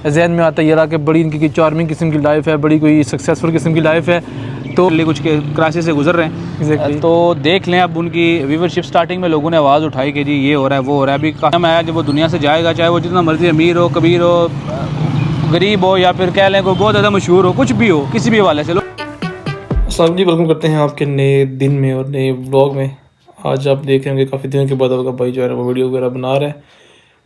जहन में आता है ये रहा कि बड़ी इनकी चार्मिंग किस्म की लाइफ है, बड़ी कोई सक्सेसफुल किस्म की लाइफ है, तो कुछ क्राइसिस से गुजर रहे हैं। exactly. तो देख लें अब उनकी व्यूवरशिप। स्टार्टिंग में लोगों ने आवाज़ उठाई कि जी ये हो रहा है वो हो रहा है। अभी काम आया जब वो दुनिया से जाएगा, चाहे वो जितना मर्जी अमीर हो, कबीर हो, गरीब हो, या फिर कह लें कोई बहुत ज़्यादा मशहूर हो, कुछ भी हो, किसी भी हवाले से लो। अस्सलाम जी, वेलकम करते हैं आपके नए दिन में और नए व्लॉग में। आज आप देख रहे होंगे काफ़ी दिनों के बाद आपका भाई जो है वो वीडियो वगैरह बना रहा है।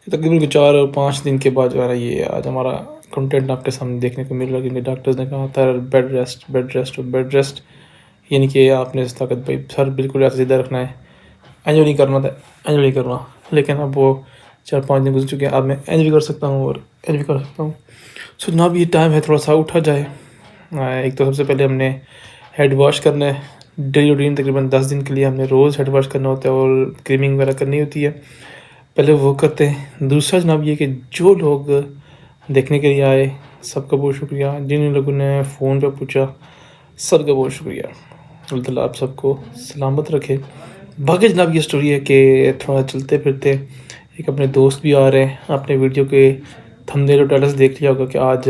तकरीबन 4 और 5 दिन के बाद जो है ना ये आज हमारा कंटेंट आपके सामने देखने को मिल रहा है, क्योंकि डॉक्टर्स ने कहा था बेड रेस्ट बेड रेस्ट और बेड रेस्ट, यानी कि आपने इस ताकत भाई सर बिल्कुल ऐसा सीधा रखना है, एंजॉय नहीं करना था, एंजॉय नहीं करना। लेकिन अब वो 4-5 दिन गुजर चुके हैं, अब मैं एंजॉय भी कर सकता हूँ और एंजॉय कर सकता हूँ। सो जनाब ये टाइम है थोड़ा सा उठा जाए। एक तो सबसे पहले हमने हेड वॉश करना है। डेली रूटीन तकरीबन 10 दिन के लिए हमने रोज़ हेड वॉश करना होता है और क्रीमिंग वगैरह करनी होती है, पहले वो करते हैं। दूसरा जनाब ये कि जो लोग देखने के लिए आए सबका बहुत शुक्रिया, जिन लोगों ने फ़ोन पे पूछा सबका बहुत शुक्रिया। अल्लाह ताला आप सबको सलामत रखे। बाकी जनाब ये स्टोरी है कि थोड़ा चलते फिरते एक अपने दोस्त भी आ रहे हैं। आपने वीडियो के थंबनेल और टाइटल से देख लिया होगा कि आज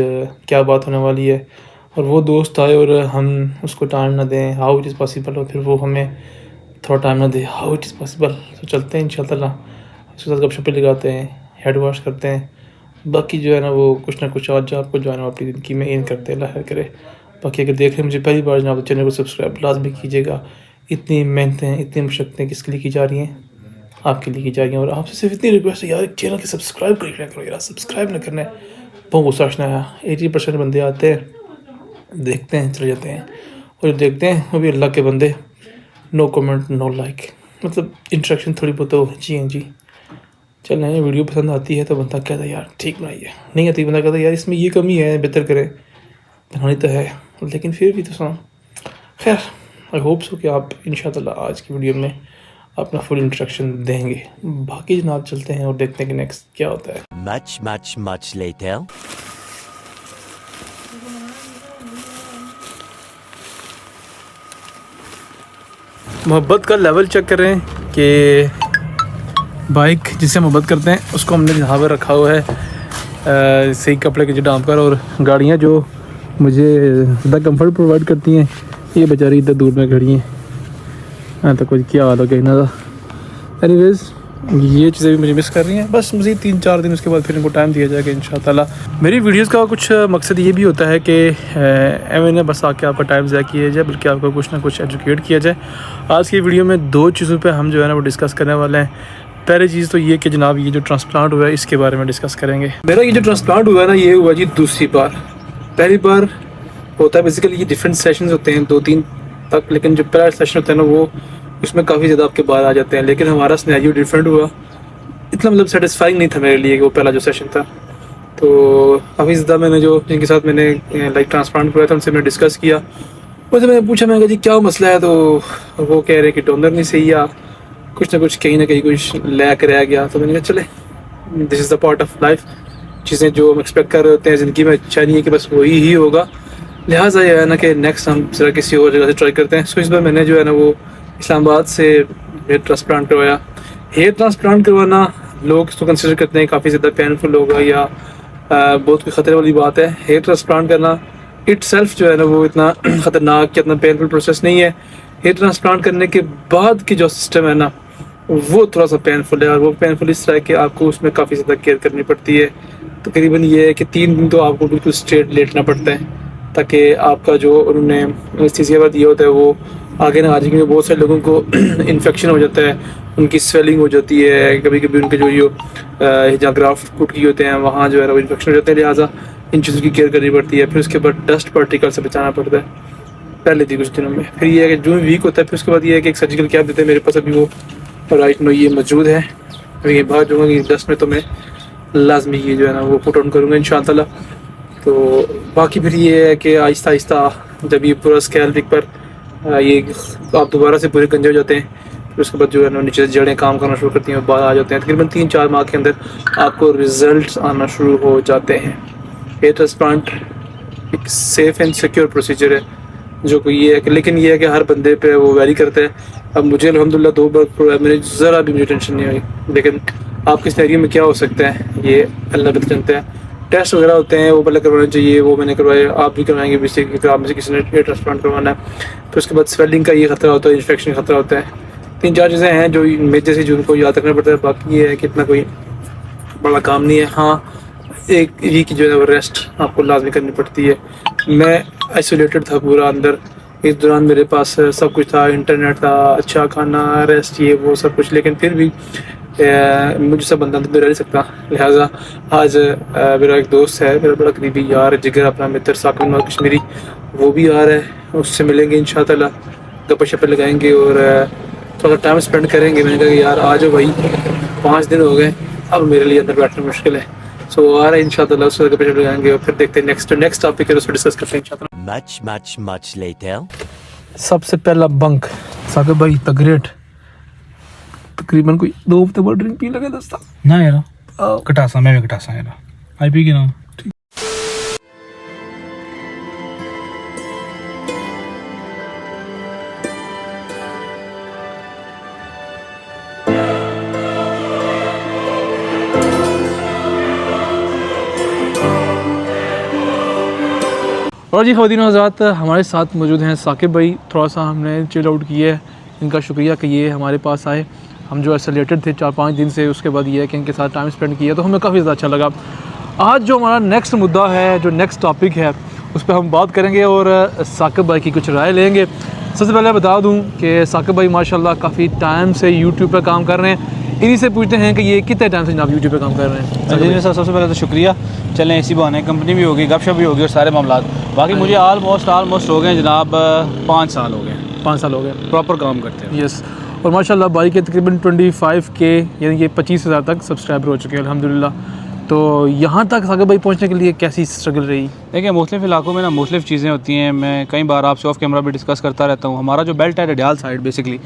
क्या बात होने वाली है, और वो दोस्त आए और हम उसको टाइम ना दें, हाउ इट इज़ पॉसिबल, और फिर वो हमें थोड़ा टाइम ना दे, हाउ इट इज़ पॉसिबल। तो चलते हैं इंशाल्लाह, उसके साथ गपशप लगाते हैं, हेड वॉश करते हैं। बाकी जो है ना वो कुछ ना कुछ आज आपको जो है ना अपनी ज़िंदगी में इन करते अल्लाह खैर करे। बाकी अगर देख रहे हैं मुझे पहली बार जनाब तो चैनल को सब्सक्राइब लाजमी कीजिएगा। इतनी मेहनतें इतनी मशक्क़तें किसके लिए की जा रही हैं? आपके लिए की जा रही हैं। और आपसे सिर्फ इतनी रिक्वेस्ट है यार, चैनल के सब्सक्राइब करो यार, सब्सक्राइब ना करना है बहुत गुस्सा आया। 80% बंदे आते हैं, देखते हैं, चले जाते हैं, और देखते हैं वो भी अल्लाह के बंदे, नो कमेंट नो लाइक। मतलब इंट्रैक्शन थोड़ी बहुत तो जी हैं जी। चल नहीं, वीडियो पसंद आती है तो बंदा कहता है यार ठीक बनाइए, नहीं आती बंदा कहता है यार इसमें ये कमी है, बेहतर करें। बनानी तो है लेकिन फिर भी तो सुना। खैर आई होप सो कि आप इंशाल्लाह आज की वीडियो में अपना फुल इंट्रैक्शन देंगे। बाकी जनाब चलते हैं और देखते हैं कि नेक्स्ट क्या होता है। Much later. मोहब्बत का लेवल चेक करें कि बाइक जिससे मोहब्बत करते हैं उसको हमने यहाँ पर रखा हुआ है सही कपड़े के डाम कर, और गाड़ियाँ जो मुझे ज़्यादा कंफर्ट प्रोवाइड करती हैं ये बेचारी इधर दूर में खड़ी हैं। हाँ तो कुछ क्या हाल हो गया ना। एनीवेज़ ये चीज़ें भी मुझे मिस कर रही हैं। बस मज़ीद 3-4 दिन उसके बाद फिर इनको टाइम दिया जाएगा इंशाअल्लाह। मेरी वीडियोस का कुछ मकसद ये भी होता है कि एवं ने बस आके आपका टाइम ज़ाया किया जाए, बल्कि आपको कुछ ना कुछ एजुकेट किया जाए। आज की वीडियो में 2 चीज़ों पे हम जो है ना वो डिस्कस करने वाले हैं। पहली चीज़ तो ये कि जनाब ये जो ट्रांसप्लांट हुआ है इसके बारे में डिस्कस करेंगे। मेरा ये जो ट्रांसप्लांट हुआ है ना ये हुआ जी दूसरी बार। पहली बार होता है बेसिकली ये डिफरेंट सेशंस होते हैं 2-3 तक, लेकिन जो पहला सेशन होता है ना वो उसमें काफ़ी ज़्यादा आपके बाल आ जाते हैं। लेकिन हमारा सिनेरियो डिफरेंट हुआ, इतना मतलब सेटिस्फाइंग नहीं था मेरे लिए कि वो पहला जो सेशन था। तो काफ़ी ज़्यादा मैंने जो जिनके साथ मैंने लाइक ट्रांसप्लांट किया था उनसे मैंने डिस्कस किया, उनसे मैंने पूछा, मैंने कहा जी क्या मसला है, तो वो कह रहे कि डोनर नहीं सही, या कुछ ना कुछ कहीं ना कहीं कुछ लैक रह गया। तो मैंने कहा चले this is the part of life, चीज़ें जो हम एक्सपेक्ट कर रहे होते हैं ज़िंदगी में अच्छा नहीं है कि बस वही ही होगा। लिहाजा ये है ना कि नेक्स्ट हम ज़रा किसी और जगह से ट्राई करते हैं। सो इस बार मैंने जो है ना वो इस्लामाबाद से हेयर ट्रांसप्लांट करवाया। हेयर ट्रांसप्लांट करवाना लोग इसको कंसिडर करते हैं काफ़ी ज़्यादा पेनफुल होगा या बहुत कोई ख़तरे वाली बात है। हेयर ट्रांसप्लांट करना इट सेल्फ जो है ना वो इतना ख़तरनाक या इतना पेनफुल प्रोसेस नहीं है। हेयर ट्रांसप्लांट करने के बाद की जो सिस्टम है ना वो थोड़ा सा पेनफुल है, और वो पेनफुल इस तरह कि आपको उसमें काफ़ी ज़्यादा केयर करनी पड़ती है। तकरीबन ये है कि 3 दिन तो आपको बिल्कुल स्ट्रेट लेटना पड़ता है ताकि आपका जो उन्होंने एनेस्थीसिया दिया होता है वो आगे ना आ जाए, क्योंकि बहुत सारे लोगों को इन्फेक्शन हो जाता है, उनकी स्वेलिंग हो जाती है, कभी कभी उनके जो जहाँ ग्राफ्ट टूट गए होते हैं वहाँ जो है वो इन्फेक्शन हो जाते हैं। लिहाजा इन चीज़ों की केयर करनी पड़ती है। फिर उसके बाद डस्ट पार्टिकल से बचाना पड़ता है पहले दिन कुछ दिनों में। फिर ये है कि जो वीक होता है फिर उसके बाद ये है कि एक सर्जिकल कैप देते हैं, मेरे पास अभी वो राइट नो ये मौजूद है। अभी ये बात जो है 10 में तो मैं लाजमी ये जो है ना वो पुट ऑन करूँगा इंशाअल्लाह। तो बाकी फिर ये है कि आहिस्ता आहिस्ता जब ये पूरा स्कैल्प पर ये आप दोबारा से पूरे गंजे हो जाते हैं, फिर उसके बाद जो है ना नीचे से जड़ें काम करना शुरू करती हैं, बाल आ जाते हैं। तकरीबन 3-4 माह के अंदर आपको रिजल्ट्स आना शुरू हो जाते हैं। हेयर ट्रांसप्लांट एक सेफ़ एंड सिक्योर प्रोसीजर है जो कि ये है कि, लेकिन ये है कि हर बंदे पे वो वेरी करता है। अब मुझे अल्हम्दुलिल्लाह 2 बार मेरे ज़रा भी मुझे टेंशन नहीं हुई, लेकिन आपके सिनेरियो में क्या हो सकता है ये अल्लाह बेहतर जानता है। टेस्ट वगैरह होते हैं वो पहले करवाने चाहिए, वो मैंने करवाए, आप भी करवाएंगे बेसिकली अगर आप में से किसी ने एयर ट्रांसप्लांट करवाना है। फिर उसके बाद स्वेलिंग का ये खतरा होता है, इन्फेक्शन का खतरा होता है। 3-4 चीज़ें हैं जो मेजर से जिनको याद रखना पड़ता है, बाकी ये है कि इतना कोई बड़ा काम नहीं है। हाँ, एक ये की जो है वो रेस्ट आपको लाजमी करनी पड़ती है। मैं आइसोलेटेड था पूरा अंदर, इस दौरान मेरे पास सब कुछ था, इंटरनेट था, अच्छा खाना, रेस्ट, ये वो सब कुछ, लेकिन फिर भी मुझे सब बंदा तो रह नहीं सकता। लिहाजा आज मेरा एक दोस्त है, मेरा बड़ा करीबी यार जिगर, अपना मित्र साकिब नवाज कश्मीरी, वो भी आ रहा है, उससे मिलेंगे इंशाअल्लाह, गप्पे शप्पे लगाएंगे और थोड़ा टाइम स्पेंड करेंगे। मैंने कहा कि यार आ जाओ भाई, 5 दिन हो गए, अब मेरे लिए अंदर बैठना मुश्किल है। सो आ रहा है इंशाअल्लाह, उससे गप्पे शप्पे लगाएंगे और फिर देखते हैं नेक्स्ट टॉपिक है, उस पर डिस्कस करते हैं इंशाअल्लाह। Much later. सबसे पहला बंक साकिब भाई द ग्रेट, तकरीबन कोई 2 हफ्ते बाद ड्रिंक पी लगे दोस्ता ना यार कटासा, मैं भी कटासा यार आई पी की ना। और जी ख़वातीन हज़रात, हमारे साथ मौजूद हैं साकिब भाई। थोड़ा सा हमने चिल आउट किया है, इनका शुक्रिया कि ये हमारे पास आए। हम जो आइसोलेटेड थे 4-5 दिन से, उसके बाद ये है कि इनके साथ टाइम स्पेंड किया तो हमें काफ़ी ज़्यादा अच्छा लगा। आज जो हमारा नेक्स्ट मुद्दा है, जो नेक्स्ट टॉपिक है, उस पर हम बात करेंगे और साकिब भाई की कुछ राय लेंगे। सबसे पहले बता दूं कि साकिब भाई माशाल्लाह काफ़ी टाइम से यूट्यूब पर काम कर रहे हैं। इन्हीं से पूछते हैं कि ये कितने टाइम से आप यूट्यूब पे काम कर रहे हैं। जी सर, सबसे पहले तो शुक्रिया। चलें इसी बहाने कंपनी भी होगी, गपशप भी होगी और सारे मामला। बाकी मुझे ऑलमोस्ट हो गए जनाब 5 साल हो गए। 5 साल हो गए प्रॉपर काम करते हैं। यस, और माशाल्लाह भाई के तकरीबन 25K यानी कि 25,000 तक सब्सक्राइबर हो चुके हैं अल्हम्दुलिल्लाह। तो यहाँ तक साकिब भाई पहुँचने के लिए कैसी स्ट्रगल रही? देखिए, मुख्तलिफ इलाकों में ना मुख्तलिफ चीज़ें होती हैं। मैं कई बार आपसे ऑफ कैमरा भी डिस्कस करता रहता हूँ। हमारा जो बेल्ट है डडियाल साइड बेसिकली,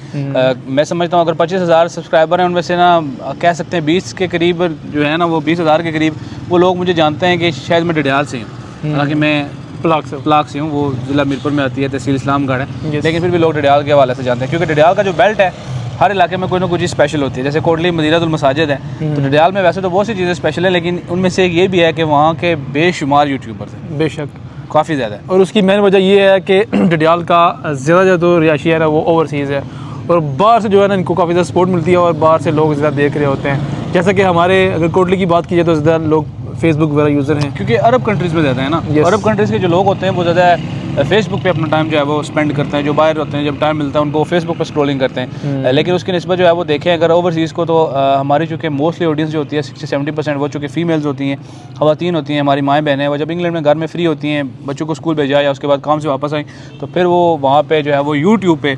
मैं समझता हूँ अगर 25,000 सब्सक्राइबर हैं, उनमें से ना कह सकते हैं 20 के करीब जो है ना, वो 20,000 के करीब वो लोग मुझे जानते हैं कि शायद मैं डडियाल से हूँ। हालांकि मैं प्लाक से हूँ, वो ज़िला मीरपुर में आती है, तहसील इस्लामगढ़ है, लेकिन फिर भी लोग डडियाल के हवाले से जानते हैं, क्योंकि डडियाल का जो बेल्ट है हर इलाके में कोई ना कोई चीज़ स्पेशल होती है। जैसे कोटली मदीनातुल मसाजिद है, तो डडियाल में वैसे तो बहुत सी चीज़ें स्पेशल है, लेकिन उनमें से एक ये भी है कि वहाँ के बेशुमार यूट्यूबर्स हैं, बेशक काफ़ी ज़्यादा है। और उसकी मेन वजह ये है कि डडियाल का ज़्यादा जो रिहायशी है ना, वो ओवरसीज़ है, और बाहर से जो है ना इनको काफ़ी ज़्यादा सपोर्ट मिलती है और बाहर से लोग ज़्यादा देख रहे होते हैं। जैसा कि हमारे अगर कोटली की बात की जाए तो ज़्यादा लोग फेसबुक वगैरह यूज़र हैं, क्योंकि अरब कंट्रीज़ में ज़्यादा है ना। अरब कंट्रीज़ के जो लोग होते हैं वो ज़्यादा फेसबुक पे अपना टाइम जो है वो स्पेंड करते हैं। जो बाहर होते हैं, जब टाइम मिलता है उनको फेसबुक पे स्क्रॉलिंग करते हैं। लेकिन उसकी निस्बत जो है वो देखें अगर ओवरसीज़ को, तो हमारी चूँकि मोस्टली ऑडियंस जो होती है 60-70% वो चूँकि फ़ीमेल्स होती हैं, ख़वातीन होती हैं, हमारी माएँ बहनें, वो जब इंग्लैंड में घर में फ्री होती हैं, बच्चों को स्कूल भेजा या उसके बाद काम से वापस आई, तो फिर वो वहाँ पर जो है वो यूट्यूब पे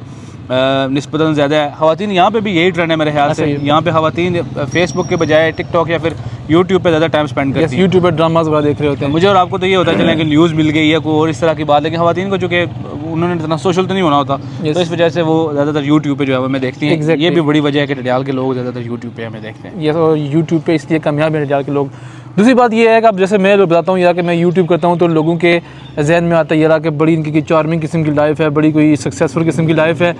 निस्बतन ज़्यादा है। ख़वातीन यहाँ पे भी यही ट्रेंड है मेरे ख्याल से। यहाँ पे ख़वातीन फेसबुक के बजाय टिकटॉक या फिर यूट्यूब पे ज़्यादा टाइम स्पेंड करती हैं। यूट्यूब पर ड्रामाज वगैरह देख रहे होते हैं। मुझे और आपको तो ये होता है चलें कि न्यूज़ मिल गई है कोई और इस तरह की बात, लेकिन ख़वातीन को चूँकि उन्होंने इतना सोशल तो नहीं होना होता, तो इस वजह से वो ज़्यादातर यूट्यूब पे जो है वो हमें देखती हैं। ये भी बड़ी वजह है कि डडियाल के लोग ज़्यादातर यूट्यूब पे हमें देखते हैं। ये तो यूट्यूब पे इसलिए कामयाब है डडियाल के लोग। दूसरी बात ये है कि अब जैसे मैं बताता हूँ यार कि मैं यूट्यूब करता हूँ, तो लोगों के जहन में आता है यार कि बड़ी इनकी चार्मिंग किस्म की लाइफ है, बड़ी कोई सक्सेसफुल किस्म की लाइफ है।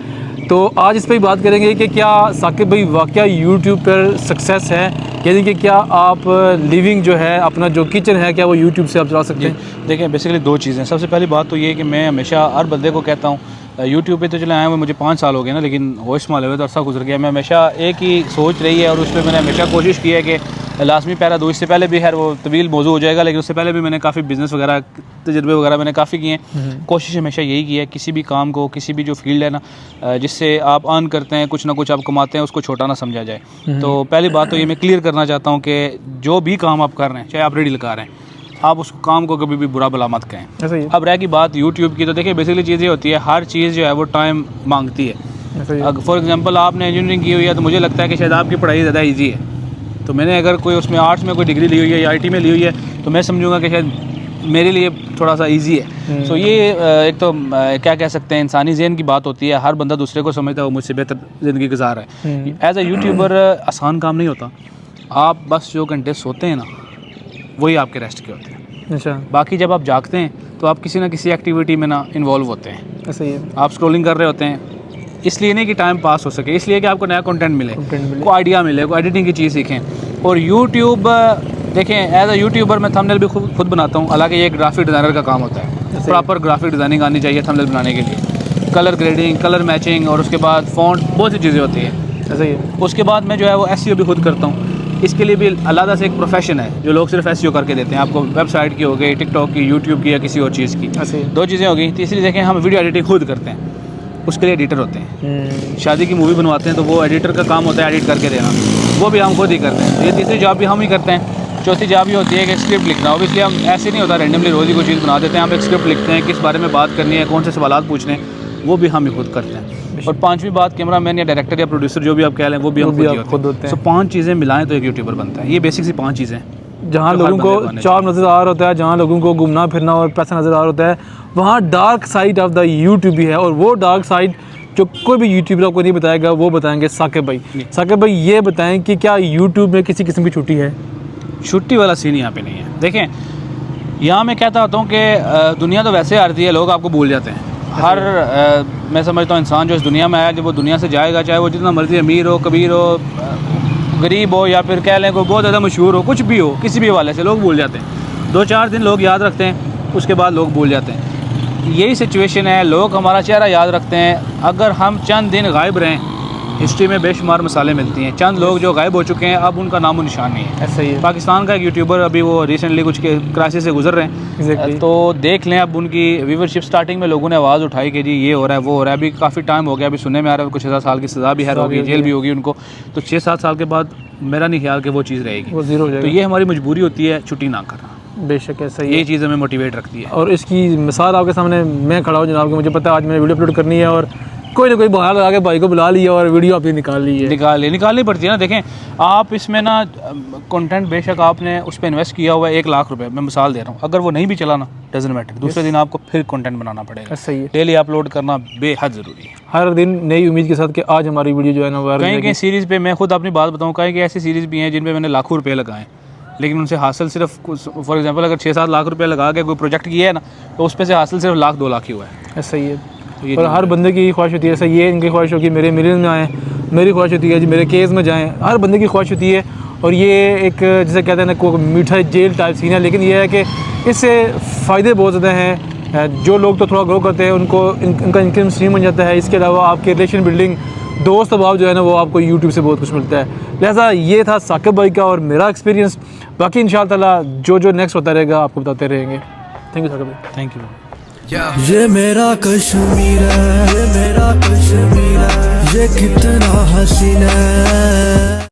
तो आज इस पर ही बात करेंगे कि क्या साकिब भाई वाकया यूट्यूब पर सक्सेस है, यानी कि क्या आप लिविंग जो है अपना जो किचन है क्या वो यूट्यूब से आप चला सकते हैं? देखिए, बेसिकली 2 चीज़ें। सबसे पहली बात तो ये कि मैं हमेशा हर बंदे को कहता हूँ, यूट्यूब पे तो चले आए हुए मुझे 5 साल हो गए ना, लेकिन होश माले हुए तो अरसा गुजर गया। मैं हमेशा एक ही सोच रही है और उस पर मैंने हमेशा कोशिश की है कि लाजमी पैरा दूँ। इससे पहले भी खैर वो तवील मौजू हो जाएगा, लेकिन उससे पहले भी मैंने काफ़ी बिज़नेस वगैरह तजर्बे वगैरह मैंने काफ़ी किए हैं। कोशिश हमेशा यही की है किसी भी काम को, किसी भी जो फील्ड है ना जिससे आप अर्न करते हैं, कुछ ना कुछ आप कमाते हैं, उसको छोटा ना समझा जाए। तो पहली बात तो ये मैं क्लियर करना चाहता हूँ कि जो भी काम आप कर रहे हैं, चाहे आप रेडी लगा रहे हैं, आप उस काम को कभी भी बुरा भला मत कहें। अब रह की बात यूट्यूब की, तो देखिए बेसिकली चीज़ ये होती है, हर चीज़ जो है वो टाइम मांगती है। अगर फॉर एग्जांपल आपने इंजीनियरिंग की हुई है, तो मुझे लगता है कि शायद आपकी पढ़ाई ज़्यादा इजी है। तो मैंने अगर कोई उसमें आर्ट्स में कोई डिग्री ली हुई है या IT में ली हुई है, तो मैं समझूंगा कि शायद मेरे लिए थोड़ा सा इजी है। सो ये एक तो क्या कह सकते हैं, इंसानी ज़हन की बात होती है। हर बंदा दूसरे को समझता है वो मुझसे बेहतर ज़िंदगी गुजार रहा है। एज ए यूट्यूबर आसान काम नहीं होता। आप बस जो घंटे सोते हैं ना, वही आपके रेस्ट के होते हैं। अच्छा, बाकी जब आप जागते हैं तो आप किसी ना किसी एक्टिविटी में ना इन्वॉल्व होते हैं। ऐसा ही है। आप स्क्रॉलिंग कर रहे होते हैं, इसलिए नहीं कि टाइम पास हो सके, इसलिए कि आपको नया कंटेंट मिले, कोई आइडिया मिले, कोई एडिटिंग की चीज़ सीखें। और यूट्यूब देखें एज अ यूट्यूबर मैं थंबनेल भी खुद बनाता हूँ, हालांकि ये एक ग्राफिक डिज़ाइनर का काम होता है। प्रॉपर ग्राफिक डिज़ाइनिंग आनी चाहिए थंबनेल बनाने के लिए, कलर ग्रेडिंग, कलर मैचिंग और उसके बाद फ़ॉन्ट, बहुत सी चीज़ें होती हैं। ऐसा ही है। उसके बाद मैं जो है वो SEO भी खुद करता हूँ। इसके लिए भी अलग से एक प्रोफेशन है जो लोग सिर्फ SEO करके देते हैं आपको। वेबसाइट की हो गई, टिकटॉक की, यूट्यूब की या किसी और चीज़ की। ऐसे ही। 2 चीज़ें हो गई। तीसरी देखें हम वीडियो एडिटिंग खुद करते हैं, उसके लिए एडिटर होते हैं। शादी की मूवी बनवाते हैं तो वो एडिटर का काम होता है एडिट करके देना, वो भी हम खुद ही करते हैं। ये तीसरी जॉब भी हम ही करते हैं। चौथी जॉब ये होती है कि स्क्रिप्ट लिखना। ऑब्वियसली हम ऐसे नहीं होता रैंडमली रोज़ ही कोई चीज़ बना देते हैं, हम एक स्क्रिप्ट लिखते हैं, किस बारे में बात करनी है, कौन से सवालात पूछने हैं, वो भी हम ही खुद करते हैं। और 5वीं बात, कैमरामैन या डायरेक्टर या प्रोड्यूसर जो भी आप कह लें वो भी हम खुद होते हैं। सो 5 चीज़ें मिलाएं तो एक यूट्यूबर बनता है। ये बेसिक सी 5 चीज़ें जहाँ लोगों को चार नज़र आ रहा होता है, जहाँ लोगों को घूमना फिरना और पैसा नज़र आ रहा होता है, वहाँ dark side of the YouTube भी है। और वो डार्क साइड जो कोई भी यूट्यूबर आपको नहीं बताएगा वो बताएंगे साकिब भाई। साकिब भाई ये बताएं कि क्या यूट्यूब में किसी किस्म की छुट्टी है? छुट्टी वाला सीन यहाँ पे नहीं है। देखें यहाँ मैं कहता होता हूँ कि दुनिया तो वैसे आती है, लोग आपको भूल जाते हैं। हर मैं समझता हूँ इंसान जो इस दुनिया में आया, जब वो दुनिया से जाएगा, चाहे वो जितना मर्जी अमीर हो, कबीर हो, गरीब हो, या फिर कह लें कोई बहुत ज़्यादा मशहूर हो, कुछ भी हो, किसी भी हवाले से लोग भूल जाते हैं। 2-4 दिन लोग याद रखते हैं, उसके बाद लोग भूल जाते हैं। यही सिचुएशन है, लोग हमारा चेहरा याद रखते हैं। अगर हम चंद दिन गायब रहें, हिस्ट्री में बेशुमार मिसालें मिलती हैं। चंद लोग जो गायब हो चुके हैं अब उनका नामो निशान नहीं है। ऐसा ही है। पाकिस्तान का एक यूट्यूबर अभी वो रिसेंटली कुछ क्राइसिस से गुजर रहे हैं, तो देख लें अब उनकी व्यूवरशिप। स्टार्टिंग में लोगों ने आवाज़ उठाई कि जी ये हो रहा है, वो हो रहा है। अभी काफ़ी टाइम हो गया, अभी सुनने में आ रहा है कुछ 6-7 साल की सज़ा भी है, होगी, जेल भी होगी उनको। तो 6-7 साल के बाद मेरा नहीं ख्याल कि वो चीज़ रहेगी, वो ज़ीरो हो जाएगा। तो ये हमारी मजबूरी होती है छुट्टी ना करना। बेशक ऐसा ही है। ये चीज़ हमें मोटिवेट रखती है। और इसकी मिसाल आपके सामने मैं खड़ा हूँ जनाब, कि मुझे पता है आज मैंने वीडियो अपलोड करनी है और कोई ना कोई बहाना लगा के भाई को बुला लिया और वीडियो आपने निकालनी पड़ती है ना। देखें आप इसमें ना कंटेंट बेशक आपने उस पर इन्वेस्ट किया हुआ है 1 लाख रुपए, मैं मिसाल दे रहा हूँ। अगर वो नहीं भी चला ना, डजंट मैटर, दूसरे दिन आपको फिर कंटेंट बनाना पड़ेगा। सही है। डेली अपलोड करना बेहद ज़रूरी है। हर दिन नई उम्मीद के साथ कि आज हमारी वीडियो जो है ना वायरल कहीं सीरीज़ पे, मैं खुद अपनी बात बताऊँ, कहीं कि ऐसी सीरीज़ भी हैं जिन पे मैंने लाखों रुपये लगाए, लेकिन उनसे हासिल सिर्फ, फॉर एग्जांपल अगर 6-7 लाख रुपये लगा के कोई प्रोजेक्ट किया है ना, तो उस पर से हासिल सिर्फ 1-2 लाख ही हुआ है। ऐसा ही है। और हर बंदे की ख्वाहिश होती है, ऐसा ये इनकी ख्वाहिश होगी मेरे मिलियन में आएँ, मेरी ख्वाहिश होती है जी मेरे केस में जाएँ, हर बंदे की ख्वाहिश होती है। और ये एक जैसे कहते हैं ना कोई मीठा जेल टाइप सीन है, लेकिन ये है कि इससे फ़ायदे बहुत ज़्यादा हैं। जो लोग तो थोड़ा ग्रो करते हैं उनको इनका इनकम स्ट्रीम बन जाता है। इसके अलावा आपके रिलेशन बिल्डिंग, दोस्त अभाव जो है ना वो आपको यूट्यूब से बहुत कुछ मिलता है। लिहाजा ये था साकिब भाई का और मेरा एक्सपीरियंस। बाकी इंशाअल्लाह ताला जो नेक्स्ट होता रहेगा आपको बताते रहेंगे। थैंक यू साकिब भाई। Thank you. ये मेरा कश्मीर है, ये मेरा कश्मीर है, ये कितना हसीन है।